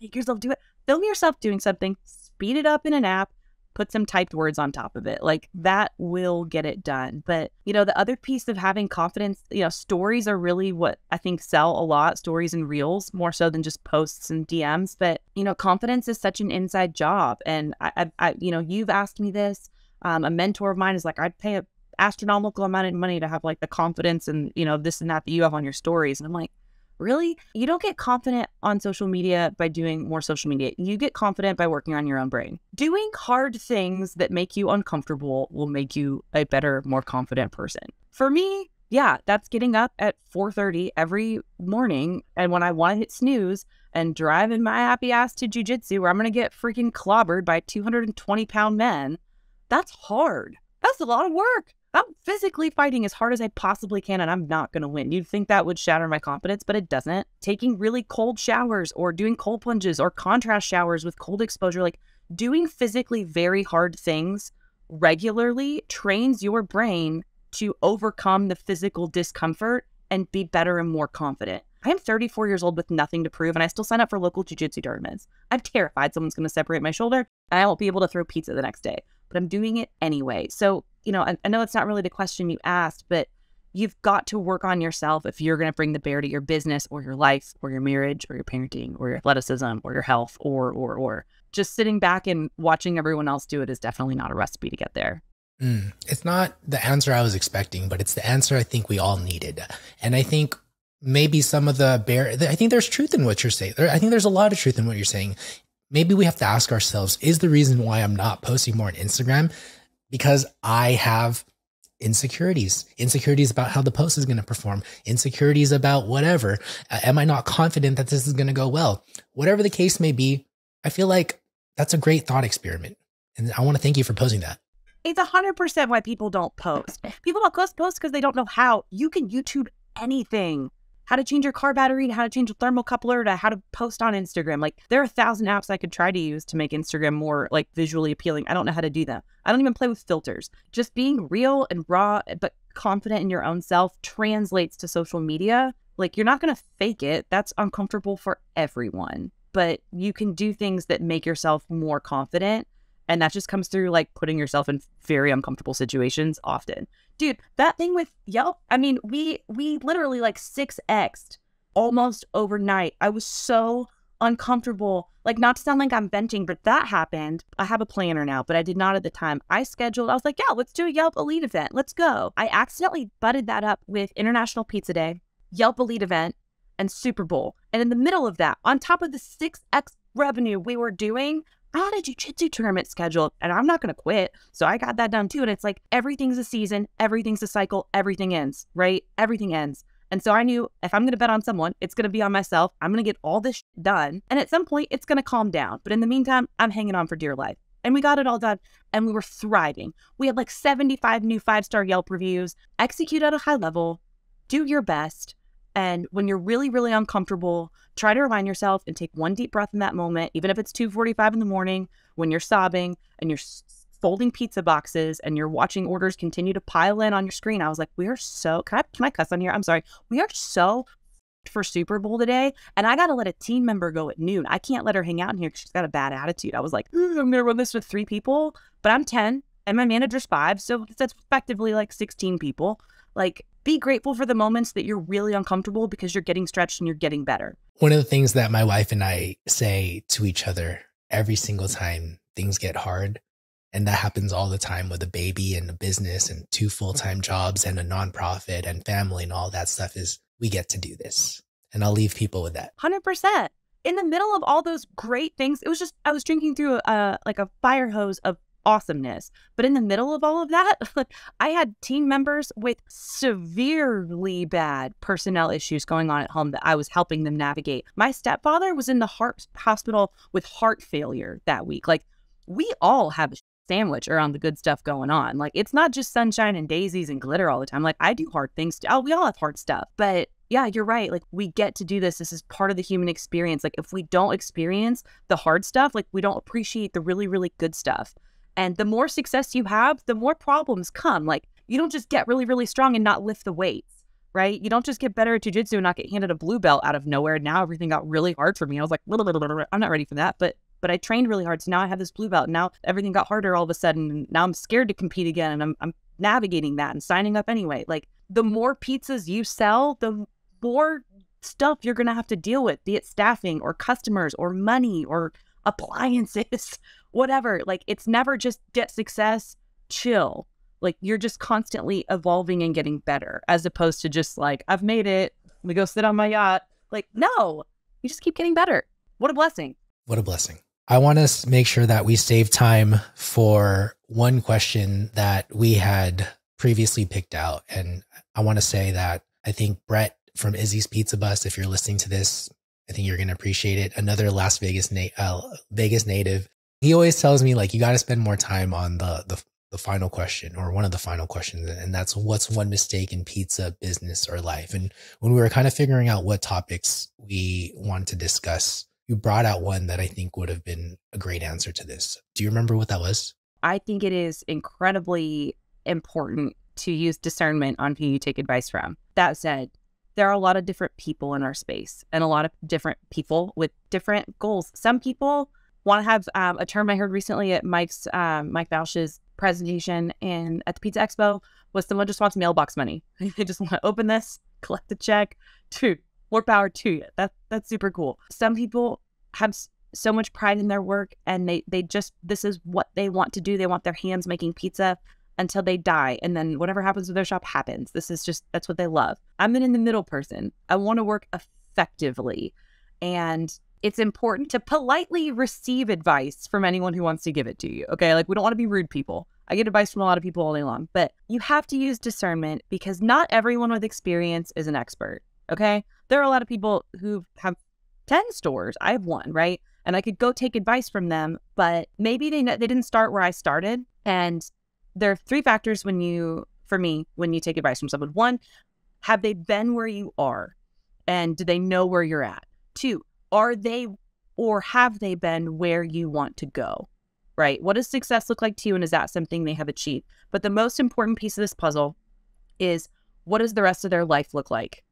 B: make yourself do it, film yourself doing something, speed it up in an app, put some typed words on top of it. That will get it done. But, the other piece of having confidence, stories are really what I think sell a lot, stories and reels, more so than just posts and DMs. But, confidence is such an inside job. And you've asked me this. A mentor of mine is like, I'd pay an astronomical amount of money to have the confidence and, this and that you have on your stories. And I'm like, really? You don't get confident on social media by doing more social media. You get confident by working on your own brain. Doing hard things that make you uncomfortable will make you a better, more confident person. For me, yeah, that's getting up at 4:30 every morning. And when I want to hit snooze and driving my happy ass to jujitsu where I'm going to get freaking clobbered by 220-pound men, that's hard. That's a lot of work. I'm physically fighting as hard as I possibly can, and I'm not going to win. You'd think that would shatter my confidence, but it doesn't. Taking really cold showers or doing cold plunges or contrast showers with cold exposure, doing physically very hard things regularly trains your brain to overcome the physical discomfort and be better and more confident. I am 34 years old with nothing to prove, and I still sign up for local jiu-jitsu tournaments. I'm terrified someone's going to separate my shoulder, and I won't be able to throw pizza the next day, but I'm doing it anyway. So, I know it's not really the question you asked, but you've got to work on yourself if you're going to bring the bear to your business or your life or your marriage or your parenting or your athleticism or your health or. Just sitting back and watching everyone else do it is definitely not a recipe to get there.
A: It's not the answer I was expecting, but it's the answer I think we all needed. And I think maybe some of I think there's truth in what you're saying. I think there's a lot of truth in what you're saying. Maybe we have to ask ourselves, is the reason why I'm not posting more on Instagram because I have insecurities about how the post is going to perform, insecurities about whatever. Am I not confident that this is going to go well? Whatever the case may be, I feel like that's a great thought experiment. And I want to thank you for posing that.
B: It's 100% why people don't post. People don't post because they don't know how. You can YouTube anything. How to change your car battery, to how to change a thermocoupler, to how to post on Instagram. There are 1,000 apps I could try to use to make Instagram more visually appealing. I don't know how to do that. I don't even play with filters. Just being real and raw, but confident in your own self translates to social media. You're not going to fake it. That's uncomfortable for everyone. But you can do things that make yourself more confident. And that just comes through putting yourself in very uncomfortable situations often. Dude, that thing with Yelp, I mean, we literally 6x'd almost overnight. I was so uncomfortable. Not to sound like I'm venting, but that happened. I have a planner now, but I did not at the time. I was like, yeah, let's do a Yelp Elite event. Let's go. I accidentally butted that up with International Pizza Day, Yelp Elite event, and Super Bowl. And in the middle of that, on top of the 6x revenue we were doing, I had a jiu-jitsu tournament scheduled and I'm not going to quit. So I got that done too. And it's everything's a season, everything's a cycle, everything ends, right? Everything ends. And so I knew if I'm going to bet on someone, it's going to be on myself. I'm going to get all this done. And at some point it's going to calm down. But in the meantime, I'm hanging on for dear life. And we got it all done and we were thriving. We had 75 new 5-star Yelp reviews. Execute at a high level, do your best. And when you're really, really uncomfortable, try to remind yourself and take one deep breath in that moment, even if it's 2:45 in the morning, when you're sobbing and you're folding pizza boxes and you're watching orders continue to pile in on your screen. I was like, we are so, can I cuss on here? I'm sorry. We are so for Super Bowl today. And I got to let a team member go at noon. I can't let her hang out in here because she's got a bad attitude. I was like, I'm going to run this with 3 people, but I'm 10 and my manager's 5. So that's effectively 16 people. Be grateful for the moments that you're really uncomfortable because you're getting stretched and you're getting better.
A: One of the things that my wife and I say to each other every single time things get hard, and that happens all the time with a baby and a business and 2 full-time jobs and a nonprofit and family and all that stuff, is we get to do this. And I'll leave people with that.
B: 100%. In the middle of all those great things, it was just, I was drinking through a fire hose of awesomeness. But in the middle of all of that, I had team members with severely bad personnel issues going on at home that I was helping them navigate. My stepfather was in the heart hospital with heart failure that week. We all have sandwich around the good stuff going on. Like, it's not just sunshine and daisies and glitter all the time. Like, I do hard things too. Oh, we all have hard stuff. But yeah, you're right. Like, we get to do this. This is part of the human experience. Like, if we don't experience the hard stuff, like, we don't appreciate the really, really good stuff. And the more success you have, the more problems come. Like, you don't just get really, really strong and not lift the weights, right? You don't just get better at jujitsu and not get handed a blue belt out of nowhere. Now everything got really hard for me. I was like, I'm not ready for that. But I trained really hard. So now I have this blue belt. Now everything got harder all of a sudden. And now I'm scared to compete again. And I'm navigating that and signing up anyway. Like, the more pizzas you sell, the more stuff you're going to have to deal with, be it staffing or customers or money or appliances, whatever. Like, it's never just get success, chill. Like, you're just constantly evolving and getting better, as opposed to just like, I've made it, let me go sit on my yacht. Like, no, you just keep getting better. What a blessing.
A: What a blessing. I want to make sure that we save time for one question that we had previously picked out. And I want to say that I think Brett from Izzy's Pizza Bus, if you're listening to this, I think you're going to appreciate it. Another Las Vegas, Vegas native. He always tells me, like, you got to spend more time on the final question, or one of the final questions. And that's, what's one mistake in pizza, business, or life? And when we were kind of figuring out what topics we wanted to discuss, you brought out one that I think would have been a great answer to this. Do you remember what that was?
B: I think it is incredibly important to use discernment on who you take advice from. That said, there are a lot of different people in our space and a lot of different people with different goals. Some people want to have a term I heard recently at Mike Bausch's presentation at the Pizza Expo was, someone just wants mailbox money. They just want to open this, collect the check. Dude, more power to you. That's super cool. Some people have so much pride in their work, and they just, this is what they want to do. They want their hands making pizza until they die. And then whatever happens with their shop happens. That's what they love. I'm an in the middle person. I want to work effectively. And it's important to politely receive advice from anyone who wants to give it to you. Okay. Like, we don't want to be rude people. I get advice from a lot of people all day long, but you have to use discernment, because not everyone with experience is an expert. Okay. There are a lot of people who have 10 stores. I have one, right? And I could go take advice from them, but maybe they didn't start where I started. And there are 3 factors when you take advice from someone. 1, have they been where you are? And do they know where you're at? 2, are they, or have they been where you want to go? Right? What does success look like to you? And is that something they have achieved? But the most important piece of this puzzle is, what does the rest of their life look like?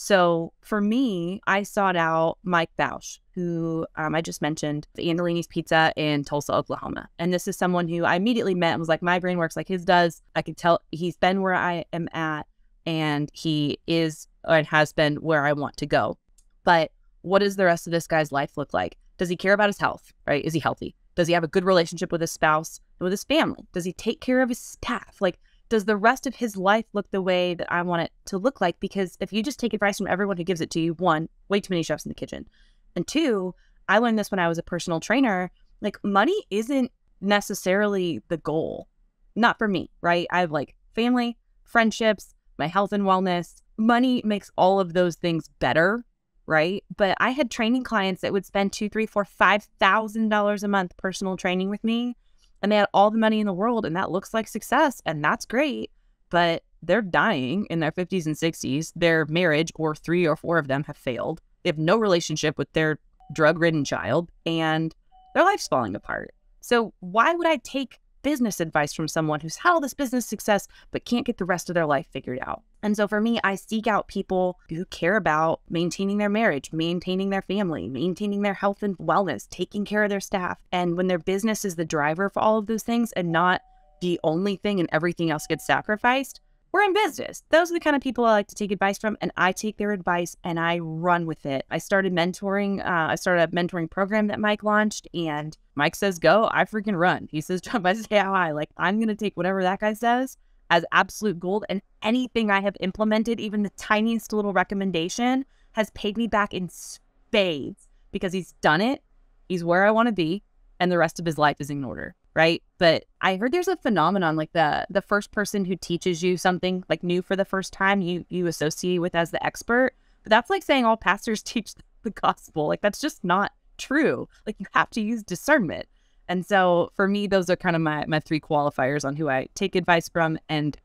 B: So for me, I sought out Mike Bausch, who I just mentioned, the Andolini's Pizza in Tulsa, Oklahoma. And this is someone who I immediately met and was like, my brain works like his does. I could tell he's been where I am at, and he is and has been where I want to go. But what does the rest of this guy's life look like? Does he care about his health, right? Is he healthy? Does he have a good relationship with his spouse and with his family? Does he take care of his staff? Like, does the rest of his life look the way that I want it to look like? Because if you just take advice from everyone who gives it to you, 1, way too many chefs in the kitchen. And 2, I learned this when I was a personal trainer, like, money isn't necessarily the goal. Not for me, right? I have like family, friendships, my health and wellness. Money makes all of those things better, right? But I had training clients that would spend $2,000, $3,000, $4,000, $5,000 a month personal training with me. And they had all the money in the world, and that looks like success, and that's great. But they're dying in their 50s and 60s. Their marriage, or 3 or 4 of them, have failed. They have no relationship with their drug-ridden child, and their life's falling apart. So why would I take business advice from someone who's had all this business success but can't get the rest of their life figured out? And so for me, I seek out people who care about maintaining their marriage, maintaining their family, maintaining their health and wellness, taking care of their staff. And when their business is the driver for all of those things and not the only thing and everything else gets sacrificed, we're in business. Those are the kind of people I like to take advice from, and I take their advice and I run with it. I started mentoring. I started a mentoring program that Mike launched, and Mike says, go, I freaking run. He says, jump, I say how high. Like, I'm going to take whatever that guy says as absolute gold, and anything I have implemented, even the tiniest little recommendation, has paid me back in spades, because he's done it. He's where I want to be, and the rest of his life is in order. Right. But I heard there's a phenomenon, like the first person who teaches you something like new for the first time, you associate with as the expert. But that's like saying all pastors teach the gospel. Like, that's just not true. Like, you have to use discernment. And so for me, those are kind of my three qualifiers on who I take advice from and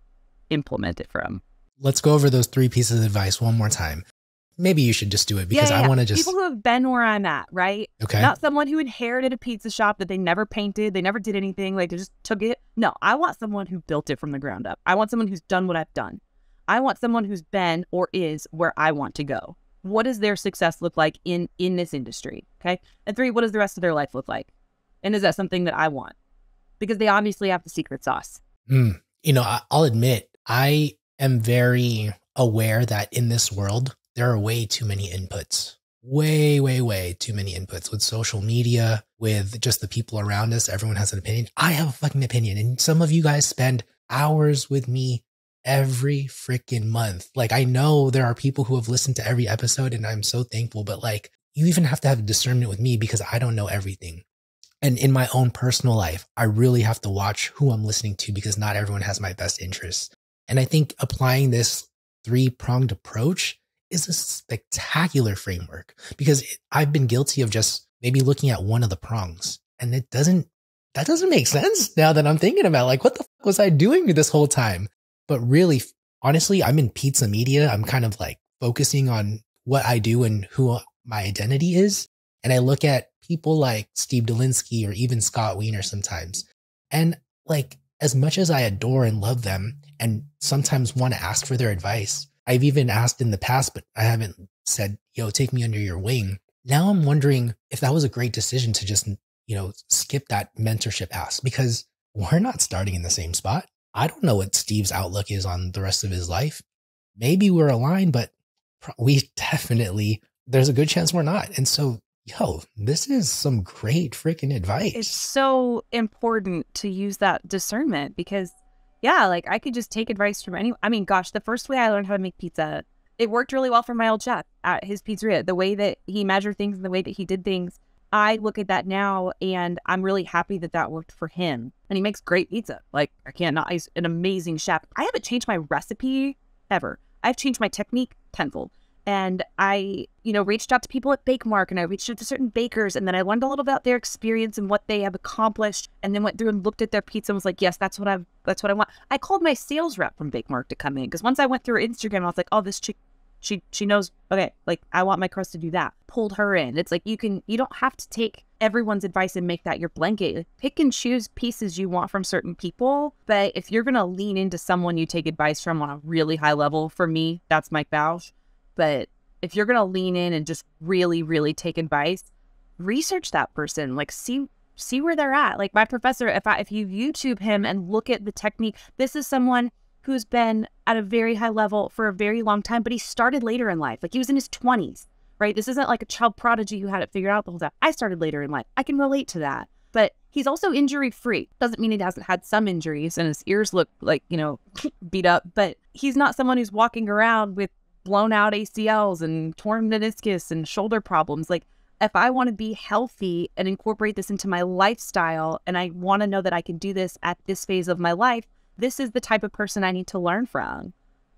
B: implement it from.
A: Let's go over those three pieces of advice one more time. Maybe you should just do it because I want to just...
B: People who have been where I'm at, right?
A: Okay.
B: Not someone who inherited a pizza shop that they never painted, they never did anything, like they just took it. No, I want someone who built it from the ground up. I want someone who's done what I've done. I want someone who's been or is where I want to go. What does their success look like in this industry? Okay. And three, what does the rest of their life look like? And is that something that I want? Because they obviously have the secret sauce.
A: You know, I'll admit, I am very aware that in this world, there are way too many inputs. Way, way, way too many inputs with social media, with just the people around us. Everyone has an opinion. I have a fucking opinion. And some of you guys spend hours with me every freaking month. Like, I know there are people who have listened to every episode and I'm so thankful, but like, you even have to have discernment with me because I don't know everything. And in my own personal life, I really have to watch who I'm listening to because not everyone has my best interests. And I think applying this three-pronged approach is a spectacular framework because I've been guilty of just maybe looking at one of the prongs and that doesn't make sense now that I'm thinking about like, what the fuck was I doing this whole time? But really, honestly, I'm in pizza media. I'm kind of like focusing on what I do and who my identity is. And I look at people like Steve Dolinsky or even Scott Wiener sometimes. And like, as much as I adore and love them and sometimes want to ask for their advice, I've even asked in the past, but I haven't said, yo, take me under your wing. Now I'm wondering if that was a great decision to just, you know, skip that mentorship ask because we're not starting in the same spot. I don't know what Steve's outlook is on the rest of his life. Maybe we're aligned, but we definitely, there's a good chance we're not. And so, yo, this is some great freaking advice.
B: It's so important to use that discernment because, yeah, like I could just take advice from anyone. I mean, gosh, the first way I learned how to make pizza, it worked really well for my old chef at his pizzeria. The way that he measured things and the way that he did things, I look at that now and I'm really happy that that worked for him. And he makes great pizza. Like, I can't not, he's an amazing chef. I haven't changed my recipe ever. I've changed my technique tenfold. And I, reached out to people at Bake Mark and I reached out to certain bakers and then I learned a little about their experience and what they have accomplished and then went through and looked at their pizza and was like, yes, that's what I want. I called my sales rep from Bake Mark to come in because once I went through her Instagram, I was like, oh, this chick, she knows, okay, like I want my crust to do that. Pulled her in. It's like you don't have to take everyone's advice and make that your blanket. Like, pick and choose pieces you want from certain people. But if you're going to lean into someone you take advice from on a really high level, for me, that's Mike Bausch. But if you're going to lean in and just really, really take advice, research that person, like see where they're at. Like my professor, if you YouTube him and look at the technique, this is someone who's been at a very high level for a very long time, but he started later in life. Like he was in his 20s, right? This isn't like a child prodigy who had it figured out the whole time. I started later in life. I can relate to that. But he's also injury-free. Doesn't mean he hasn't had some injuries and his ears look like, beat up, but he's not someone who's walking around with blown out ACLs and torn meniscus and shoulder problems. Like if I want to be healthy and incorporate this into my lifestyle and I want to know that I can do this at this phase of my life, this is the type of person I need to learn from.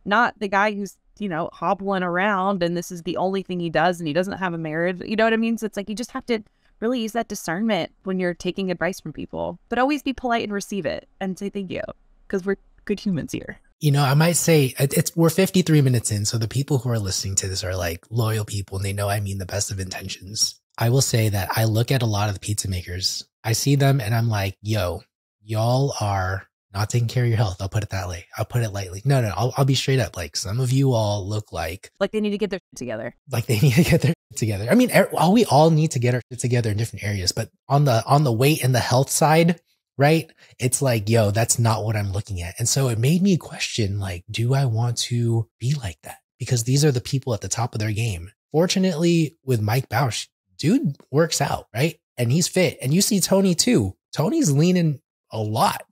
B: Not the guy who's, hobbling around and this is the only thing he does and he doesn't have a marriage. You know what I mean? So it's like you just have to really use that discernment when you're taking advice from people, but always be polite and receive it and say thank you because we're good humans here.
A: I might say we're 53 minutes in. So the people who are listening to this are like loyal people and they know I mean the best of intentions. I will say that I look at a lot of the pizza makers. I see them and I'm like, yo, y'all are not taking care of your health. I'll put it that way. I'll put it lightly. No, I'll be straight up. Like some of you all look like
B: they need to get their shit together.
A: Like they need to get their shit together. I mean, we all need to get our shit together in different areas, but on the weight and the health side, right? It's like, yo, that's not what I'm looking at. And so it made me question, like, do I want to be like that? Because these are the people at the top of their game. Fortunately, with Mike Bausch, dude works out, right? And he's fit. And you see Tony too. Tony's leaning a lot.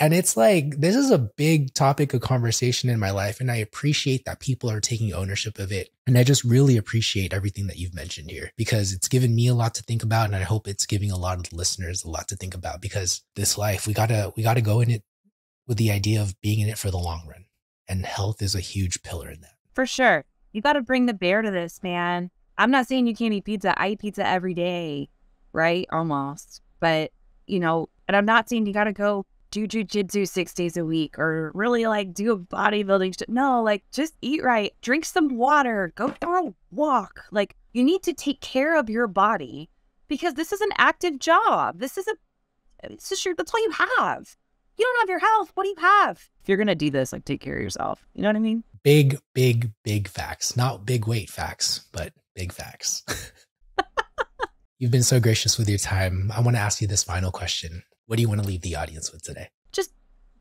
A: And it's like, this is a big topic of conversation in my life. And I appreciate that people are taking ownership of it. And I just really appreciate everything that you've mentioned here because it's given me a lot to think about. And I hope it's giving a lot of the listeners a lot to think about because this life, we gotta go in it with the idea of being in it for the long run. And health is a huge pillar in that.
B: For sure. You got to bring the bear to this, man. I'm not saying you can't eat pizza. I eat pizza every day, right? Almost. But and I'm not saying you got to go do jujitsu 6 days a week or really like do a bodybuilding. No, like just eat right, drink some water, go for a walk. Like you need to take care of your body because this is an active job. That's all you have. You don't have your health. What do you have? If you're going to do this, like take care of yourself. You know what I mean?
A: Big, big, big facts. Not big weight facts, but big facts. You've been so gracious with your time. I want to ask you this final question. What do you want to leave the audience with today?
B: Just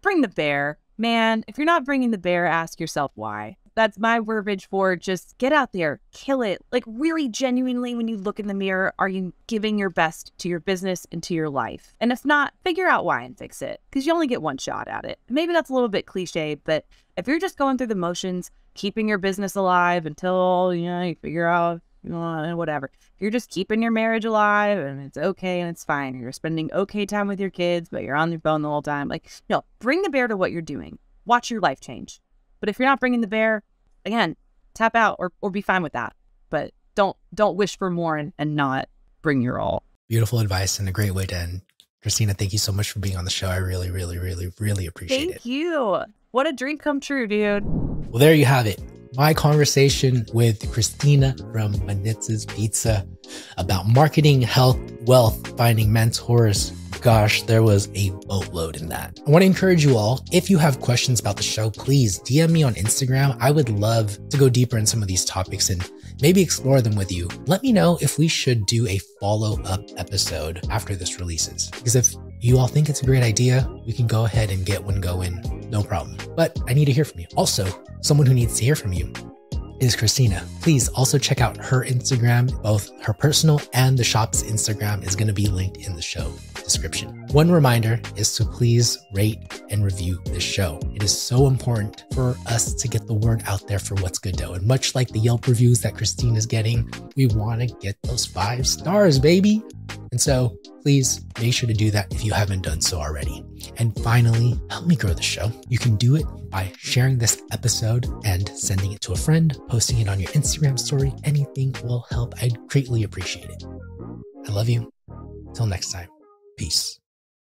B: bring the bear. Man, if you're not bringing the bear, ask yourself why. That's my verbiage for just get out there, kill it. Like really genuinely, when you look in the mirror, are you giving your best to your business and to your life? And if not, figure out why and fix it because you only get one shot at it. Maybe that's a little bit cliche, but if you're just going through the motions, keeping your business alive until, you figure out, whatever. You're just keeping your marriage alive and it's okay and it's fine. You're spending okay time with your kids, but you're on your phone the whole time. Like, no, bring the bear to what you're doing. Watch your life change. But if you're not bringing the bear, again, tap out or be fine with that. But don't wish for more and not bring your all.
A: Beautiful advice and a great way to end. Christina, thank you so much for being on the show. I really, really, really, really appreciate it.
B: Thank you. What a dream come true, dude.
A: Well, there you have it. My conversation with Christina from Manizza's Pizza about marketing, health, wealth, finding mentors. Gosh, there was a boatload in that. I want to encourage you all, if you have questions about the show, please DM me on Instagram. I would love to go deeper in some of these topics and maybe explore them with you. Let me know if we should do a follow-up episode after this releases. Because if you all think it's a great idea, we can go ahead and get one going. No problem. But I need to hear from you. Also, someone who needs to hear from you is Christina. Please also check out her Instagram. Both her personal and the shop's Instagram is going to be linked in the show description. One reminder is to please rate and review this show. It is so important for us to get the word out there for What's Good Dough. And much like the Yelp reviews that Christine is getting, we want to get those 5 stars, baby. And so please make sure to do that if you haven't done so already. And finally, help me grow the show. You can do it by sharing this episode and sending it to a friend, posting it on your Instagram story. Anything will help. I'd greatly appreciate it. I love you. Till next time. Peace.